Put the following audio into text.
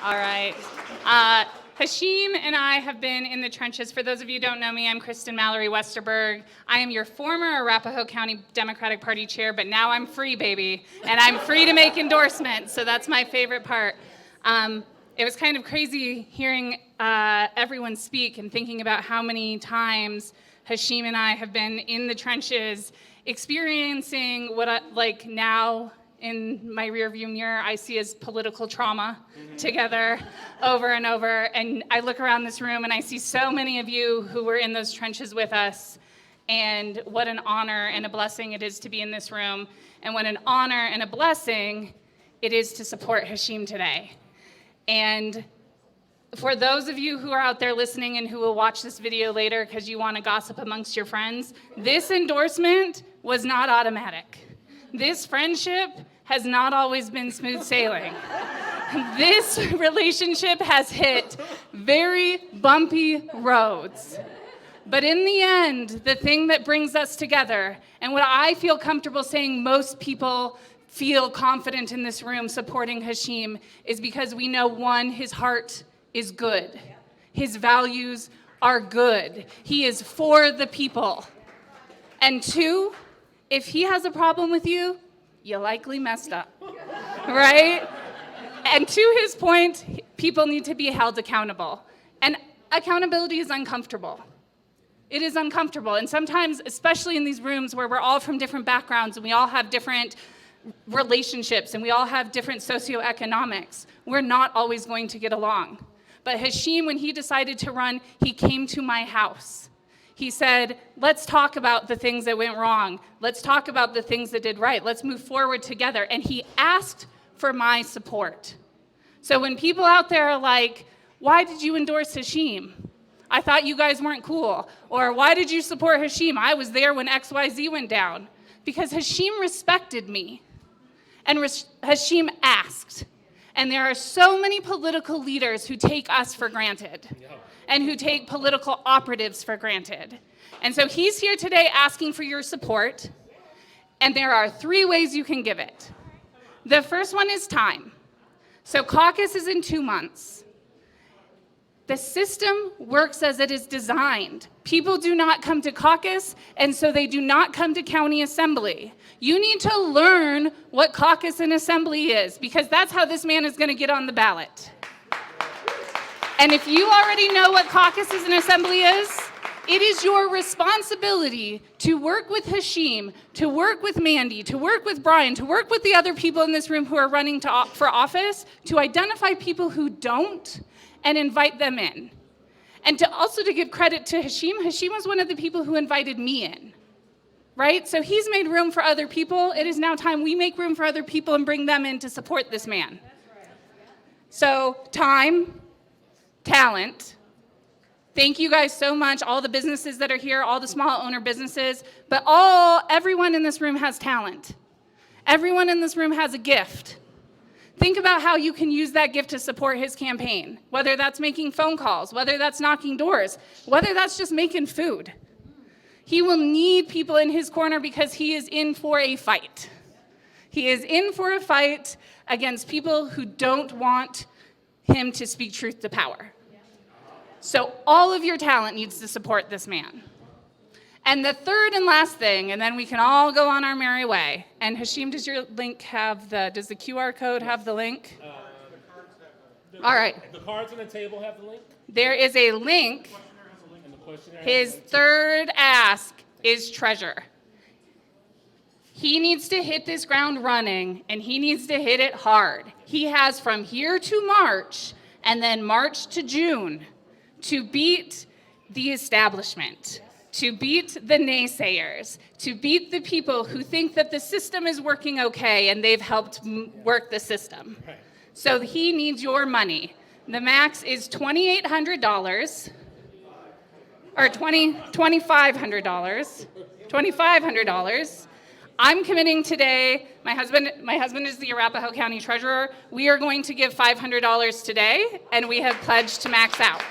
All right. Hashim and I have been in the trenches. For those of you who don't know me, I'm Kristen Mallory Westerberg. I am your former Arapahoe County Democratic Party chair, but now I'm free, baby, and I'm free to make endorsements, so that's my favorite part. It was kind of crazy hearing everyone speak and thinking about how many times Hashim and I have been in the trenches experiencing what like now in my rearview mirror I see as political trauma together over and over. And I look around this room and I see so many of you who were in those trenches with us. And what an honor and a blessing it is to be in this room. And what an honor and a blessing it is to support Hashim today. And for those of you who are out there listening and who will watch this video later because you want to gossip amongst your friends, this endorsement was not automatic. This friendship has not always been smooth sailing. This relationship has hit very bumpy roads. But in the end, the thing that brings us together, and what I feel comfortable saying most people feel confident in this room supporting Hashim, is because we know, one, his heart is good. His values are good. He is for the people. And two, if he has a problem with you, you likely messed up, right? And to his point, people need to be held accountable. And accountability is uncomfortable. It is uncomfortable. And sometimes, especially in these rooms where we're all from different backgrounds and we all have different relationships and we all have different socioeconomics, we're not always going to get along. But Hashim, when he decided to run, he came to my house. He said, let's talk about the things that went wrong. Let's talk about the things that did right. Let's move forward together. And he asked for my support. So when people out there are like, why did you endorse Hashim? I thought you guys weren't cool. Or why did you support Hashim? I was there when XYZ went down. Because Hashim respected me. And Hashim asked. And there are so many political leaders who take us for granted. And who take political operatives for granted. And so he's here today asking for your support, and there are 3 ways you can give it. The first one is time. So caucus is in 2 months. The system works as it is designed. People do not come to caucus, and so they do not come to county assembly. You need to learn what caucus and assembly is, because that's how this man is going to get on the ballot. And if you already know what caucuses and assembly is, it is your responsibility to work with Hashim, to work with Mandy, to work with Brian, to work with the other people in this room who are running for office, to identify people who don't and invite them in. And to give credit to Hashim, Hashim was one of the people who invited me in, right? So he's made room for other people. It is now time we make room for other people and bring them in to support this man. So time, talent. Thank you guys so much, all the businesses that are here, all the small owner businesses, but everyone in this room has talent. Everyone in this room has a gift. Think about how you can use that gift to support his campaign, whether that's making phone calls, whether that's knocking doors, whether that's just making food. He will need people in his corner because he is in for a fight. He is in for a fight against people who don't want him to speak truth to power. So all of your talent needs to support this man. And the third and last thing, and then we can all go on our merry way. And Hashim, does your link does the QR code have the link? All right. The cards on the table have the link? There is a link. His third ask is treasure. He needs to hit this ground running, and he needs to hit it hard. He has from here to March, and then March to June, to beat the establishment, to beat the naysayers, to beat the people who think that the system is working okay and they've helped work the system. Right. So he needs your money. The max is $2,800, or $2,500. $2,500. I'm committing today, my husband is the Arapahoe County Treasurer. We are going to give $500 today, and we have pledged to max out.